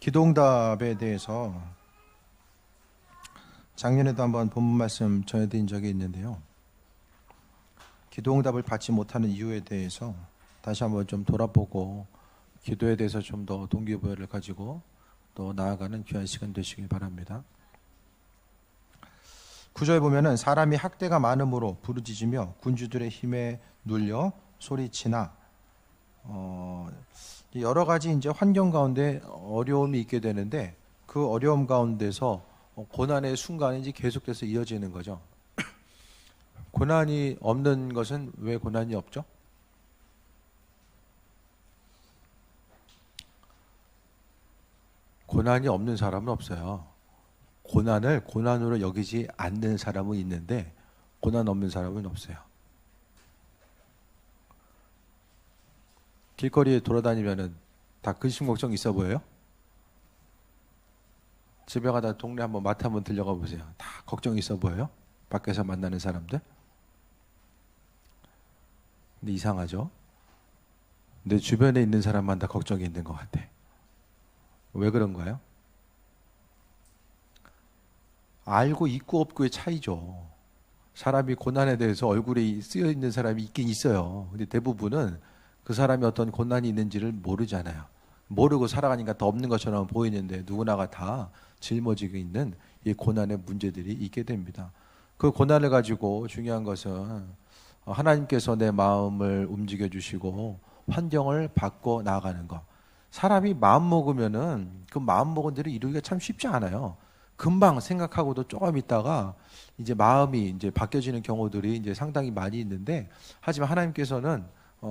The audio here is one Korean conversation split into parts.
기도응답에 대해서 작년에도 한번 본문 말씀 전해드린 적이 있는데요. 기도응답을 받지 못하는 이유에 대해서 다시 한번 좀 돌아보고 기도에 대해서 좀 더 동기부여를 가지고 또 나아가는 귀한 시간 되시길 바랍니다. 9절 보면은 사람이 학대가 많음으로 부르짖으며 군주들의 힘에 눌려 소리치나 여러 가지 이제 환경 가운데 어려움이 있게 되는데 그 어려움 가운데서 고난의 순간이 이제 계속돼서 이어지는 거죠. 고난이 없는 것은 왜 고난이 없죠? 고난이 없는 사람은 없어요. 고난을 고난으로 여기지 않는 사람은 있는데 고난 없는 사람은 없어요. 길거리에 돌아다니면은 다 근심 걱정 있어 보여요? 집에 가다 동네 한번 마트 한번 들려가 보세요. 다 걱정 있어 보여요? 밖에서 만나는 사람들? 근데 이상하죠? 내 주변에 있는 사람만 다 걱정이 있는 것 같아. 왜 그런가요? 알고 있고 없고의 차이죠. 사람이 고난에 대해서 얼굴에 쓰여 있는 사람이 있긴 있어요. 근데 대부분은 그 사람이 어떤 고난이 있는지를 모르잖아요. 모르고 살아가니까 더 없는 것처럼 보이는데 누구나가 다 짊어지고 있는 이 고난의 문제들이 있게 됩니다. 그 고난을 가지고 중요한 것은 하나님께서 내 마음을 움직여 주시고 환경을 바꿔 나아가는 것. 사람이 마음 먹으면은 그 마음 먹은 대로 이루기가 참 쉽지 않아요. 금방 생각하고도 조금 있다가 이제 마음이 이제 바뀌어지는 경우들이 이제 상당히 많이 있는데, 하지만 하나님께서는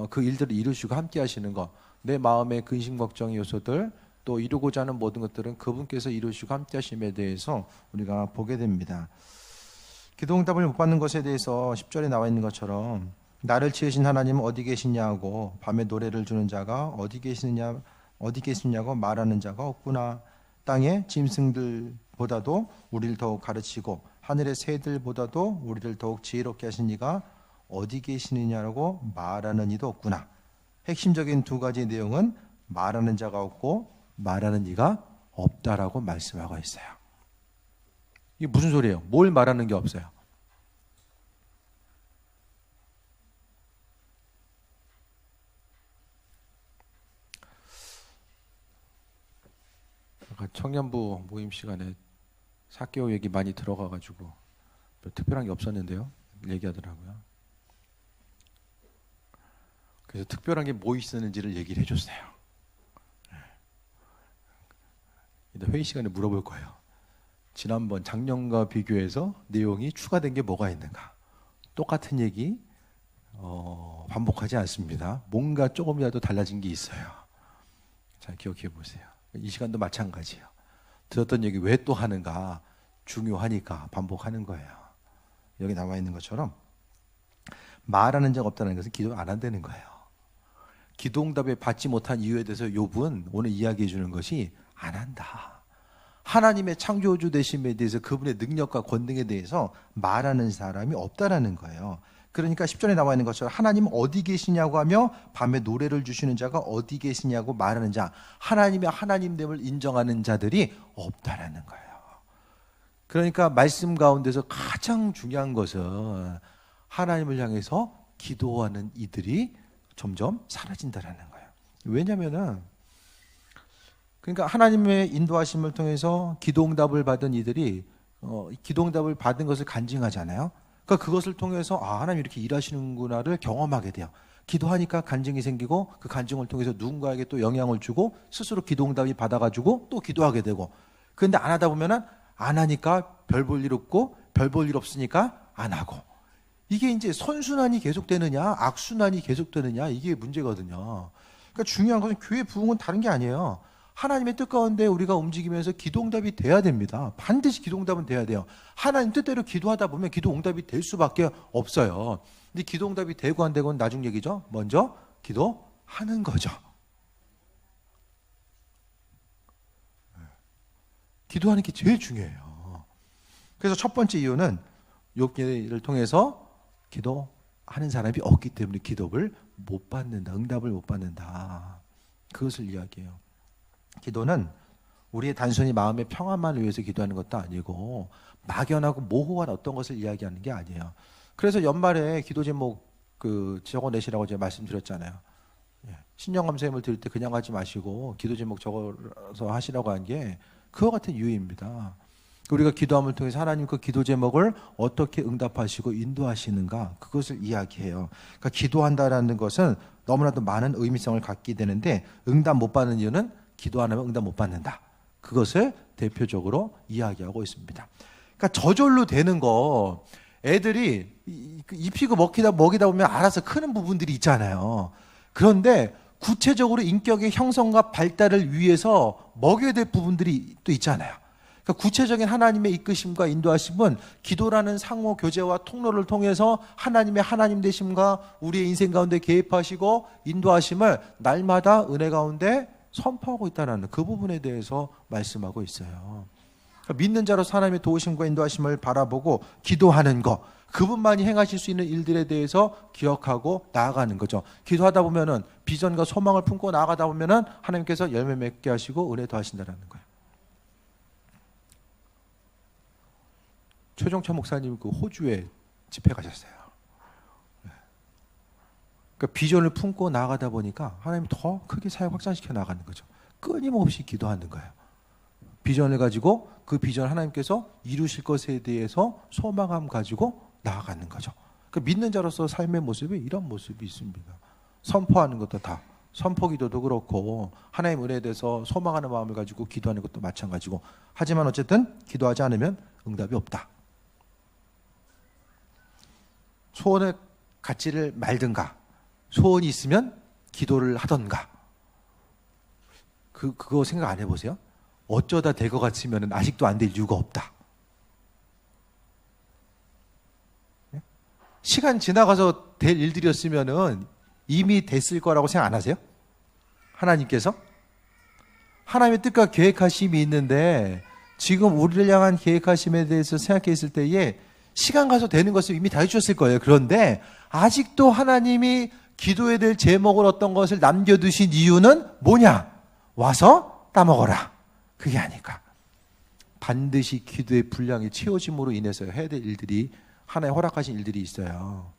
그 일들을 이루시고 함께 하시는 것, 내 마음의 근심 걱정의 요소들, 또 이루고자 하는 모든 것들은 그분께서 이루시고 함께 하심에 대해서 우리가 보게 됩니다. 기도응답을 못 받는 것에 대해서 10절에 나와 있는 것처럼 나를 지으신 하나님은 어디 계시냐고, 밤에 노래를 주는 자가 어디 계시냐고 말하는 자가 없구나. 땅의 짐승들보다도 우리를 더욱 가르치고 하늘의 새들보다도 우리를 더욱 지혜롭게 하신 이가 어디 계시느냐라고 말하는 이도 없구나. 핵심적인 두 가지 내용은 말하는 자가 없고 말하는 이가 없다라고 말씀하고 있어요. 이게 무슨 소리예요? 뭘 말하는 게 없어요? 청년부 모임 시간에 사개오 얘기 많이 들어가가지고 특별한 게 없었는데요. 얘기하더라고요. 그래서 특별한 게 뭐 있었는지를 얘기를 해줬어요. 회의 시간에 물어볼 거예요. 지난번 작년과 비교해서 내용이 추가된 게 뭐가 있는가. 똑같은 얘기 반복하지 않습니다. 뭔가 조금이라도 달라진 게 있어요. 잘 기억해 보세요. 이 시간도 마찬가지예요. 들었던 얘기 왜 또 하는가, 중요하니까 반복하는 거예요. 여기 나와 있는 것처럼 말하는 자가 없다는 것은 기도 안 한다는 거예요. 기도응답에 받지 못한 이유에 대해서 욥은 오늘 이야기해 주는 것이 안 한다. 하나님의 창조주 되심에 대해서, 그분의 능력과 권능에 대해서 말하는 사람이 없다라는 거예요. 그러니까 10절에 나와 있는 것처럼 하나님은 어디 계시냐고 하며 밤에 노래를 주시는 자가 어디 계시냐고 말하는 자, 하나님의 하나님됨을 인정하는 자들이 없다라는 거예요. 그러니까 말씀 가운데서 가장 중요한 것은 하나님을 향해서 기도하는 이들이 점점 사라진다라는 거예요. 왜냐면은 그러니까 하나님의 인도하심을 통해서 기도응답을 받은 이들이 기도응답을 받은 것을 간증하잖아요. 그러니까 그것을 통해서 하나님 이렇게 일하시는구나를 경험하게 돼요. 기도하니까 간증이 생기고 그 간증을 통해서 누군가에게 또 영향을 주고 스스로 기도응답이 받아가지고 또 기도하게 되고. 그런데 안 하다 보면은 안 하니까 별 볼 일 없고 별 볼 일 없으니까 안 하고. 이게 이제 선순환이 계속되느냐 악순환이 계속되느냐, 이게 문제거든요. 그러니까 중요한 것은 교회 부흥은 다른 게 아니에요. 하나님의 뜻 가운데 우리가 움직이면서 기도응답이 돼야 됩니다. 반드시 기도응답은 돼야 돼요. 하나님 뜻대로 기도하다 보면 기도응답이 될 수밖에 없어요. 근데 기도응답이 되고 안 되고는 나중 얘기죠. 먼저 기도하는 거죠. 기도하는 게 제일 중요해요. 그래서 첫 번째 이유는 욥기를 통해서 기도하는 사람이 없기 때문에 기도를 못 받는다, 응답을 못 받는다. 그것을 이야기해요. 기도는 우리의 단순히 마음의 평안만 위해서 기도하는 것도 아니고 막연하고 모호한 어떤 것을 이야기하는 게 아니에요. 그래서 연말에 기도 제목 적어내시라고 제가 말씀드렸잖아요. 신령감사임을 드릴 때 그냥 하지 마시고 기도 제목 적어서 하시라고 한 게 그와 같은 이유입니다. 우리가 기도함을 통해서 하나님 그 기도 제목을 어떻게 응답하시고 인도하시는가, 그것을 이야기해요. 그러니까 기도한다라는 것은 너무나도 많은 의미성을 갖게 되는데, 응답 못 받는 이유는 기도 안 하면 응답 못 받는다, 그것을 대표적으로 이야기하고 있습니다. 그러니까 저절로 되는 거, 애들이 입히고 먹이다 보면 알아서 크는 부분들이 있잖아요. 그런데 구체적으로 인격의 형성과 발달을 위해서 먹여야 될 부분들이 또 있잖아요. 그러니까 구체적인 하나님의 이끄심과 인도하심은 기도라는 상호 교제와 통로를 통해서 하나님의 하나님 되심과 우리의 인생 가운데 개입하시고 인도하심을 날마다 은혜 가운데 선포하고 있다는 그 부분에 대해서 말씀하고 있어요. 그러니까 믿는 자로서 하나님의 도우심과 인도하심을 바라보고 기도하는 것, 그분만이 행하실 수 있는 일들에 대해서 기억하고 나아가는 거죠. 기도하다 보면은 비전과 소망을 품고 나아가다 보면은 하나님께서 열매 맺게 하시고 은혜 더하신다는 거예요. 최종철 목사님 그 호주에 집회 가셨어요. 그러니까 비전을 품고 나아가다 보니까 하나님이 더 크게 사역 확장시켜 나가는 거죠. 끊임없이 기도하는 거예요. 비전을 가지고 그 비전 하나님께서 이루실 것에 대해서 소망함 가지고 나아가는 거죠. 그러니까 믿는 자로서 삶의 모습이 이런 모습이 있습니다. 선포하는 것도 다, 선포기도도 그렇고 하나님 은혜에 대해서 소망하는 마음을 가지고 기도하는 것도 마찬가지고, 하지만 어쨌든 기도하지 않으면 응답이 없다. 소원을 갖지를 말든가, 소원이 있으면 기도를 하던가. 그거 생각 안 해보세요? 어쩌다 될 것 같으면 아직도 안 될 이유가 없다. 시간 지나가서 될 일들이었으면 이미 됐을 거라고 생각 안 하세요? 하나님께서? 하나님의 뜻과 계획하심이 있는데 지금 우리를 향한 계획하심에 대해서 생각했을 때에 시간 가서 되는 것을 이미 다 해주셨을 거예요. 그런데 아직도 하나님이 기도해야 될 제목을 어떤 것을 남겨두신 이유는 뭐냐? 와서 따먹어라. 그게 아닐까. 반드시 기도의 분량이 채워짐으로 인해서 해야 될 일들이, 하나님 허락하신 일들이 있어요.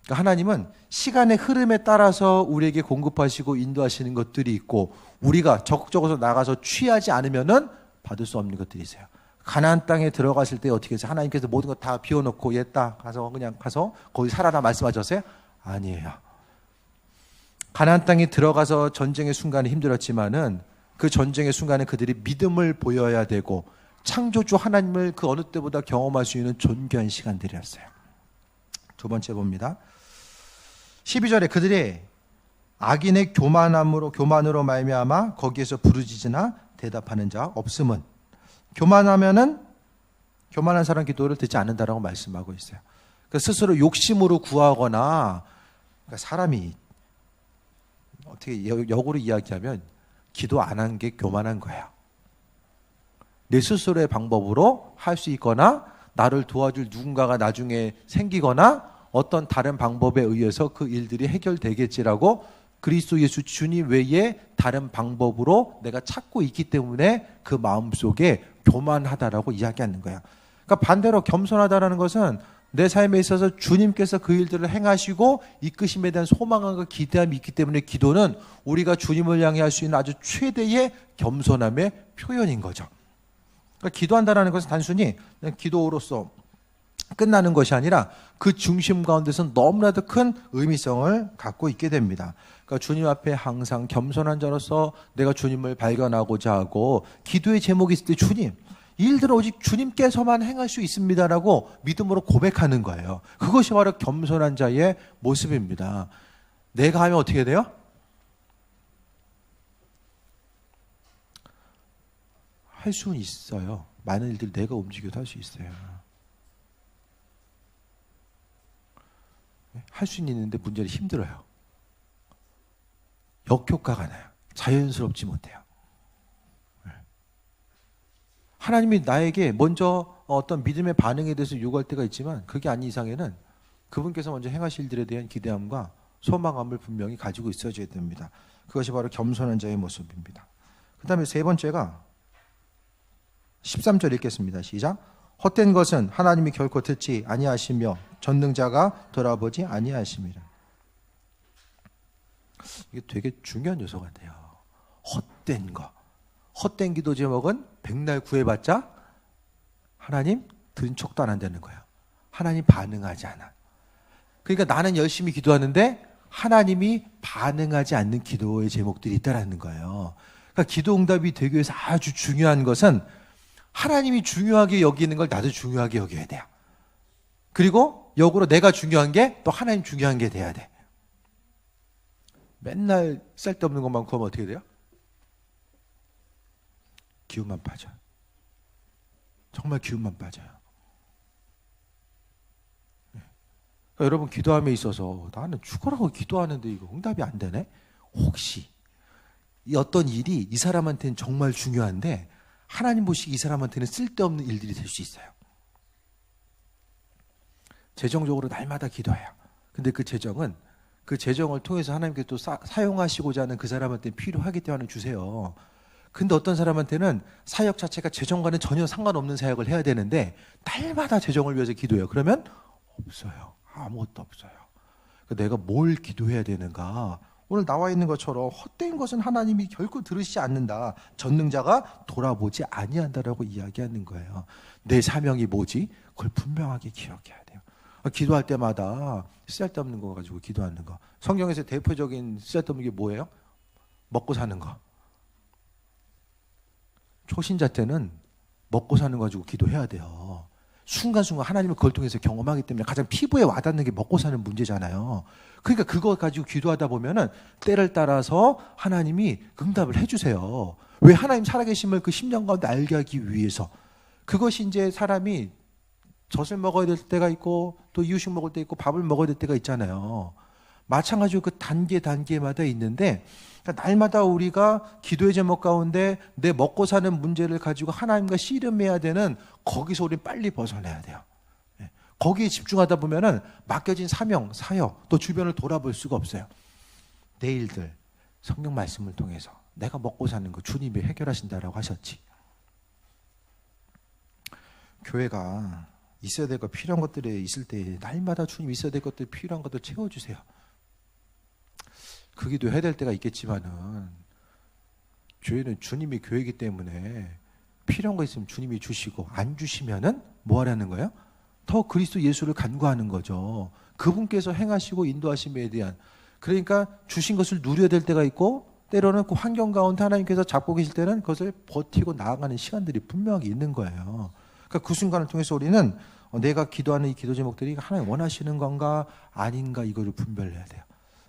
그러니까 하나님은 시간의 흐름에 따라서 우리에게 공급하시고 인도하시는 것들이 있고, 우리가 적극적으로 나가서 취하지 않으면은 받을 수 없는 것들이 있어요. 가나안 땅에 들어갔을 때 어떻게 해서 하나님께서 모든 것 다 비워놓고 얘다 가서 그냥 가서 거기 살아라 말씀하셨어요? 아니에요. 가나안 땅에 들어가서 전쟁의 순간이 힘들었지만은 그 전쟁의 순간에 그들이 믿음을 보여야 되고 창조주 하나님을 그 어느 때보다 경험할 수 있는 존귀한 시간들이었어요. 두 번째 봅니다. 12절에 그들이 악인의 교만으로 말미암아 거기에서 부르짖으나 대답하는 자 없음은, 교만하면은 교만한 사람 기도를 듣지 않는다라고 말씀하고 있어요. 그러니까 스스로 욕심으로 구하거나, 그러니까 사람이 어떻게 역으로 이야기하면 기도 안 한 게 교만한 거예요. 내 스스로의 방법으로 할 수 있거나 나를 도와줄 누군가가 나중에 생기거나 어떤 다른 방법에 의해서 그 일들이 해결되겠지라고 그리스도 예수 주님 외에 다른 방법으로 내가 찾고 있기 때문에 그 마음속에 교만하다라고 이야기하는 거야. 그러니까 반대로 겸손하다라는 것은 내 삶에 있어서 주님께서 그 일들을 행하시고 이끄심에 대한 소망과 기대함이 있기 때문에 기도는 우리가 주님을 향해 할 수 있는 아주 최대의 겸손함의 표현인 거죠. 그러니까 기도한다는 것은 단순히 그냥 기도로서 끝나는 것이 아니라 그 중심 가운데서 너무나도 큰 의미성을 갖고 있게 됩니다. 그러니까 주님 앞에 항상 겸손한 자로서 내가 주님을 발견하고자 하고, 기도의 제목이 있을 때 주님, 이 일들은 오직 주님께서만 행할 수 있습니다라고 믿음으로 고백하는 거예요. 그것이 바로 겸손한 자의 모습입니다. 내가 하면 어떻게 돼요? 할 수는 있어요. 많은 일들 내가 움직여도 할 수 있어요. 할 수는 있는데 문제는 힘들어요. 역효과가 나요. 자연스럽지 못해요. 하나님이 나에게 먼저 어떤 믿음의 반응에 대해서 요구할 때가 있지만 그게 아닌 이상에는 그분께서 먼저 행하실 일들에 대한 기대함과 소망함을 분명히 가지고 있어줘야 됩니다. 그것이 바로 겸손한 자의 모습입니다. 그 다음에 세 번째가 13절 읽겠습니다. 시작. 헛된 것은 하나님이 결코 듣지 아니하시며 전능자가 돌아보지 아니하심이라. 이게 되게 중요한 요소 같아요. 헛된 거. 헛된 기도 제목은 백날 구해봤자 하나님 들은 척도 안 한다는 거예요. 하나님 반응하지 않아. 그러니까 나는 열심히 기도하는데 하나님이 반응하지 않는 기도의 제목들이 있다라는 거예요. 그러니까 기도 응답이 되기 위해서 아주 중요한 것은 하나님이 중요하게 여기는 걸 나도 중요하게 여겨야 돼요. 그리고 역으로 내가 중요한 게 또 하나님 중요한 게 돼야 돼. 맨날 쓸데없는 것만 구하면 어떻게 돼요? 기운만 빠져. 정말 기운만 빠져요. 그러니까 여러분 기도함에 있어서 나는 죽으라고 기도하는데 이거 응답이 안 되네? 혹시 이 어떤 일이 이 사람한테는 정말 중요한데 하나님 보시기 이 사람한테는 쓸데없는 일들이 될 수 있어요. 재정적으로 날마다 기도해요. 근데 그 재정을 통해서 하나님께 또 사용하시고자 하는 그 사람한테 필요하기 때문에 주세요. 근데 어떤 사람한테는 사역 자체가 재정과는 전혀 상관없는 사역을 해야 되는데 날마다 재정을 위해서 기도해요. 그러면 없어요. 아무것도 없어요. 내가 뭘 기도해야 되는가? 오늘 나와 있는 것처럼 헛된 것은 하나님이 결코 들으시지 않는다. 전능자가 돌아보지 아니한다라고 이야기하는 거예요. 내 사명이 뭐지? 그걸 분명하게 기억해야 돼요. 기도할 때마다 쓸데없는 거 가지고 기도하는 거. 성경에서 대표적인 쓸데없는 게 뭐예요? 먹고 사는 거. 초신자 때는 먹고 사는 거 가지고 기도해야 돼요. 순간순간 하나님을 그걸 통해서 경험하기 때문에 가장 피부에 와닿는 게 먹고 사는 문제잖아요. 그러니까 그거 가지고 기도하다 보면은 때를 따라서 하나님이 응답을 해주세요. 왜? 하나님 살아계심을 그 10년 가운데 알게 하기 위해서. 그것이 이제 사람이 젖을 먹어야 될 때가 있고 또 이유식 먹을 때 있고 밥을 먹어야 될 때가 있잖아요. 마찬가지로 그 단계마다 있는데 그러니까 날마다 우리가 기도의 제목 가운데 내 먹고 사는 문제를 가지고 하나님과 씨름해야 되는 거기서 우리는 빨리 벗어나야 돼요. 거기에 집중하다 보면은 맡겨진 사명, 사역, 또 주변을 돌아볼 수가 없어요. 내일들 성경 말씀을 통해서 내가 먹고 사는 거 주님이 해결하신다라고 하셨지. 교회가 있어야 될 것, 필요한 것들이 있을 때 날마다 주님 있어야 될 것들, 필요한 것들 채워주세요. 그 기도 해야 될 때가 있겠지만은 교회는 주님이 교회이기 때문에 필요한 거 있으면 주님이 주시고 안 주시면은 뭐 하라는 거예요? 더 그리스도 예수를 간구하는 거죠. 그분께서 행하시고 인도하심에 대한, 그러니까 주신 것을 누려야 될 때가 있고 때로는 그 환경 가운데 하나님께서 잡고 계실 때는 그것을 버티고 나아가는 시간들이 분명하게 있는 거예요. 그러니까 그 순간을 통해서 우리는 내가 기도하는 이 기도 제목들이 하나님 원하시는 건가 아닌가 이거를 분별해야 돼요.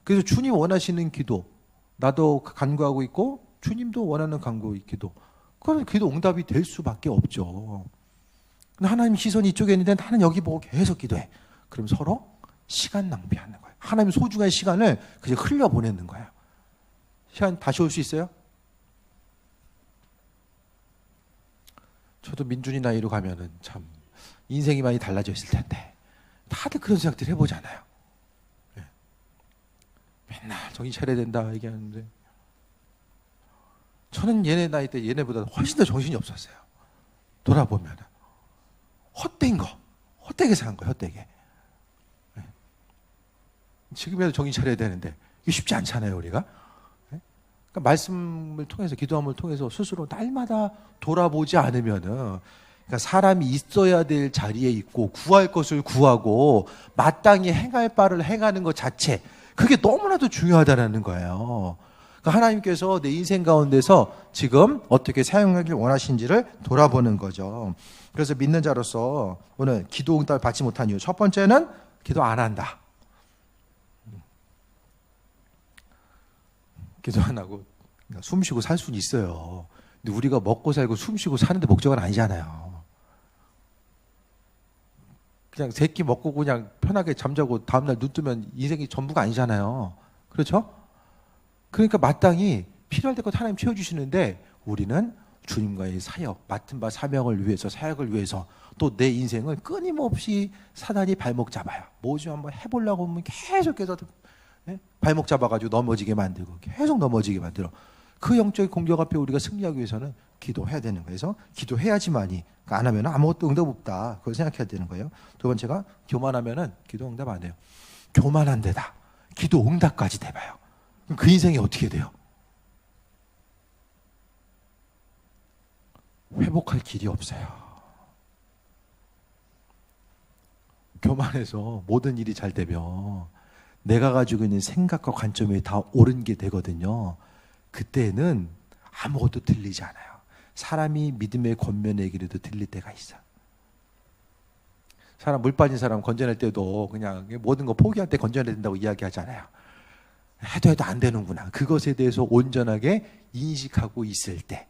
그래서 주님 원하시는 기도, 나도 간구하고 있고 주님도 원하는 기도, 그건 기도 응답이 될 수밖에 없죠. 근데 하나님 시선이 이쪽에 있는데 나는 여기 보고 계속 기도해. 그럼 서로 시간 낭비하는 거예요. 하나님 소중한 시간을 그냥 흘려보내는 거예요. 시간 다시 올 수 있어요? 저도 민준이 나이로 가면은 참 인생이 많이 달라져 있을 텐데 다들 그런 생각들 해보잖아요. 맨날 정신 차려야 된다 얘기하는데 저는 얘네 나이 때 얘네보다 훨씬 더 정신이 없었어요. 돌아보면 헛된 거, 헛되게 사는 거, 헛되게. 지금이라도 정신 차려야 되는데 이게 쉽지 않잖아요, 우리가. 그러니까 말씀을 통해서, 기도함을 통해서 스스로 날마다 돌아보지 않으면은, 그러니까 사람이 있어야 될 자리에 있고 구할 것을 구하고 마땅히 행할 바를 행하는 것 자체, 그게 너무나도 중요하다는 거예요. 그러니까 하나님께서 내 인생 가운데서 지금 어떻게 사용하길 원하신지를 돌아보는 거죠. 그래서 믿는 자로서 오늘 기도 응답을 받지 못한 이유, 첫 번째는 기도 안 한다. 기도 안 하고 숨 쉬고 살 수는 있어요. 근데 우리가 먹고 살고 숨 쉬고 사는데 목적은 아니잖아요. 그냥 세끼 먹고 그냥 편하게 잠자고 다음날 눈 뜨면 인생이 전부가 아니잖아요. 그렇죠? 그러니까 마땅히 필요할 때껏 하나님 채워주시는데 우리는 주님과의 사역, 맡은 바 사명을 위해서, 사역을 위해서 또 내 인생을 끊임없이 사단이 발목 잡아요. 뭐 좀 한번 해보려고 하면 계속해서 발목 잡아가지고 넘어지게 만들고 계속 넘어지게 만들어. 그 영적인 공격 앞에 우리가 승리하기 위해서는 기도해야 되는 거예요. 그래서 기도해야지만이, 안 하면 아무것도 응답 없다, 그걸 생각해야 되는 거예요. 두 번째가 교만하면은 기도 응답 안 돼요. 교만한 데다 기도 응답까지 돼봐요. 그럼 그 인생이 어떻게 돼요? 회복할 길이 없어요. 교만해서 모든 일이 잘 되면 내가 가지고 있는 생각과 관점이 다 옳은 게 되거든요. 그때는 아무것도 들리지 않아요. 사람이 믿음의 권면의 얘기라도 들릴 때가 있어. 사람 물 빠진 사람 건져낼 때도 그냥 모든 거 포기할 때 건져내야 된다고 이야기하잖아요. 해도 안 되는구나. 그것에 대해서 온전하게 인식하고 있을 때,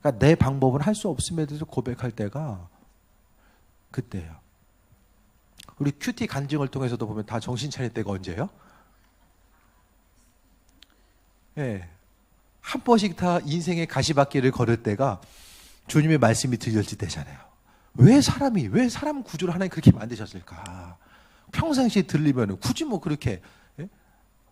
그러니까 내 방법은 할 수 없음에도 고백할 때가 그때예요. 우리 큐티 간증을 통해서도 보면 다 정신 차릴 때가 언제예요? 예. 한 번씩 다 인생의 가시밭길을 걸을 때가 주님의 말씀이 들려질 때잖아요. 왜 사람 구조를 하나님 그렇게 만드셨을까? 평상시에 들리면 굳이 뭐 그렇게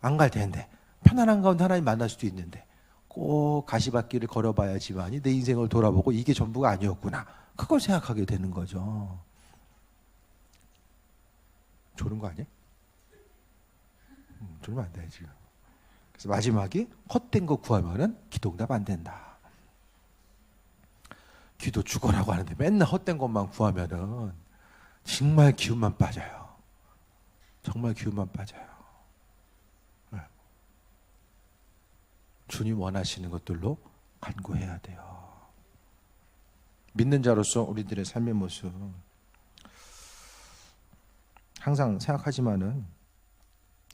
안 갈 텐데, 편안한 가운데 하나님 만날 수도 있는데 꼭 가시밭길을 걸어봐야지만이 내 인생을 돌아보고 이게 전부가 아니었구나, 그걸 생각하게 되는 거죠. 조는 거 아니에요? 조면 안 돼 지금. 그래서 마지막에 헛된 거 구하면은 기도응답 안 된다. 기도 죽어라고 하는데 맨날 헛된 것만 구하면은 정말 기운만 빠져요. 정말 기운만 빠져요. 주님 원하시는 것들로 간구해야 돼요. 믿는 자로서 우리들의 삶의 모습 항상 생각하지만은,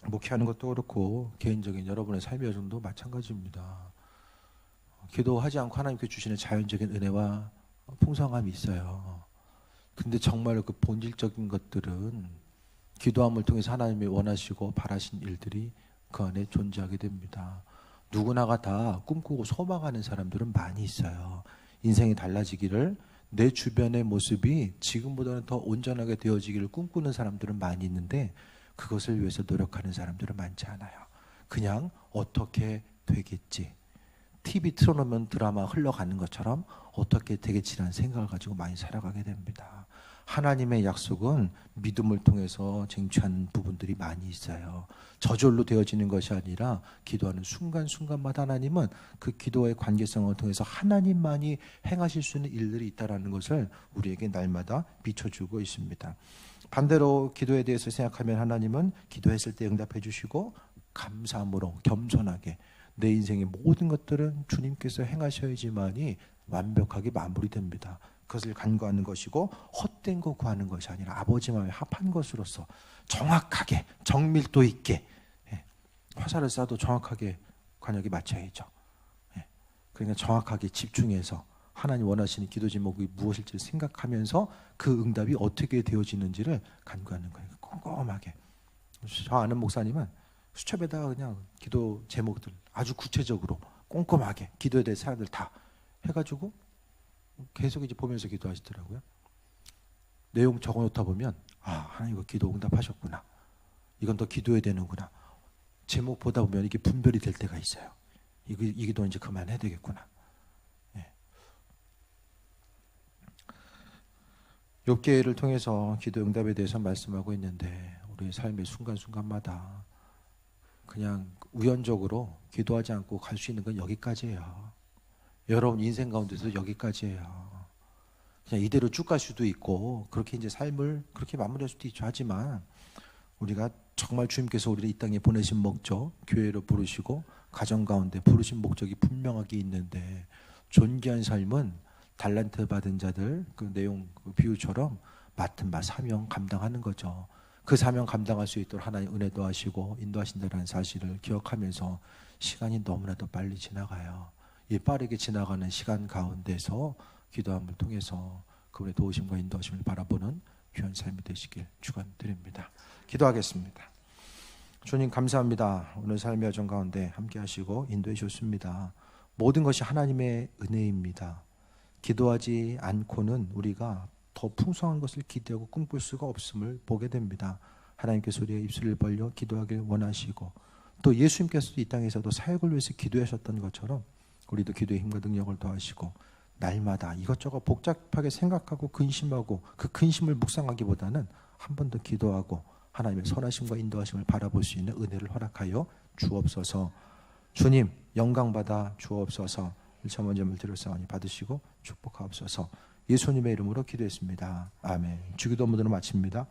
목회하는 것도 그렇고 개인적인 여러분의 삶의 여정도 마찬가지입니다. 기도하지 않고 하나님께 주시는 자연적인 은혜와 풍성함이 있어요. 근데 정말 그 본질적인 것들은 기도함을 통해서 하나님이 원하시고 바라신 일들이 그 안에 존재하게 됩니다. 누구나가 다 꿈꾸고 소망하는 사람들은 많이 있어요. 인생이 달라지기를, 내 주변의 모습이 지금보다는 더 온전하게 되어지기를 꿈꾸는 사람들은 많이 있는데 그것을 위해서 노력하는 사람들은 많지 않아요. 그냥 어떻게 되겠지, TV 틀어놓으면 드라마 흘러가는 것처럼 어떻게 되겠지라는 생각을 가지고 많이 살아가게 됩니다. 하나님의 약속은 믿음을 통해서 쟁취하는 부분들이 많이 있어요. 저절로 되어지는 것이 아니라 기도하는 순간순간마다 하나님은 그 기도의 관계성을 통해서 하나님만이 행하실 수 있는 일들이 있다는 것을 우리에게 날마다 비춰주고 있습니다. 반대로 기도에 대해서 생각하면 하나님은 기도했을 때 응답해 주시고 감사함으로 겸손하게 내 인생의 모든 것들은 주님께서 행하셔야지만이 완벽하게 마무리됩니다. 그것을 간구하는 것이고 헛된 거 구하는 것이 아니라 아버지 마음에 합한 것으로서 정확하게 정밀도 있게, 화살을 쏴도 정확하게 관역에 맞춰야죠. 그러니까 정확하게 집중해서 하나님 원하시는 기도 제목이 무엇일지 생각하면서 그 응답이 어떻게 되어지는지를 간구하는 거예요. 꼼꼼하게. 저 아는 목사님은 수첩에다가 그냥 기도 제목들 아주 구체적으로 꼼꼼하게 기도에 대해 사람들 다 해가지고 계속 이제 보면서 기도하시더라고요. 내용 적어놓다 보면 하나님 이거 기도 응답하셨구나, 이건 더 기도해야 되는구나, 제목 보다 보면 이게 분별이 될 때가 있어요. 이 기도 이제 그만해야 되겠구나. 욥기를 통해서 기도 응답에 대해서 말씀하고 있는데 우리의 삶의 순간순간마다 그냥 우연적으로 기도하지 않고 갈 수 있는 건 여기까지예요. 여러분 인생 가운데서 여기까지예요. 그냥 이대로 쭉 갈 수도 있고 그렇게 이제 삶을 그렇게 마무리할 수도 있죠. 하지만 우리가 정말 주님께서 우리를 이 땅에 보내신 목적, 교회로 부르시고 가정 가운데 부르신 목적이 분명하게 있는데, 존귀한 삶은 달란트 받은 자들 그 내용 그 비유처럼 맡은 바 사명 감당하는 거죠. 그 사명 감당할 수 있도록 하나님 은혜도 하시고 인도하신다는 사실을 기억하면서 시간이 너무나도 빨리 지나가요. 이 빠르게 지나가는 시간 가운데서 기도함을 통해서 그분의 도우심과 인도하심을 바라보는 귀한 삶이 되시길 축원드립니다. 기도하겠습니다. 주님 감사합니다. 오늘 삶의 여정 가운데 함께 하시고 인도해 주셨습니다. 모든 것이 하나님의 은혜입니다. 기도하지 않고는 우리가 더 풍성한 것을 기대하고 꿈꿀 수가 없음을 보게 됩니다. 하나님께서 우리의 입술을 벌려 기도하길 원하시고 또 예수님께서도 이 땅에서도 사역을 위해서 기도하셨던 것처럼 우리도 기도의 힘과 능력을 더하시고 날마다 이것저것 복잡하게 생각하고 근심하고 그 근심을 묵상하기보다는 한 번 더 기도하고 하나님의 선하심과 인도하심을 바라볼 수 있는 은혜를 허락하여 주옵소서. 주님 영광받아 주옵소서. 1차 먼저물 드렸사오니 받으시고 축복하옵소서. 예수님의 이름으로 기도했습니다. 아멘. 주기도 문으로 마칩니다.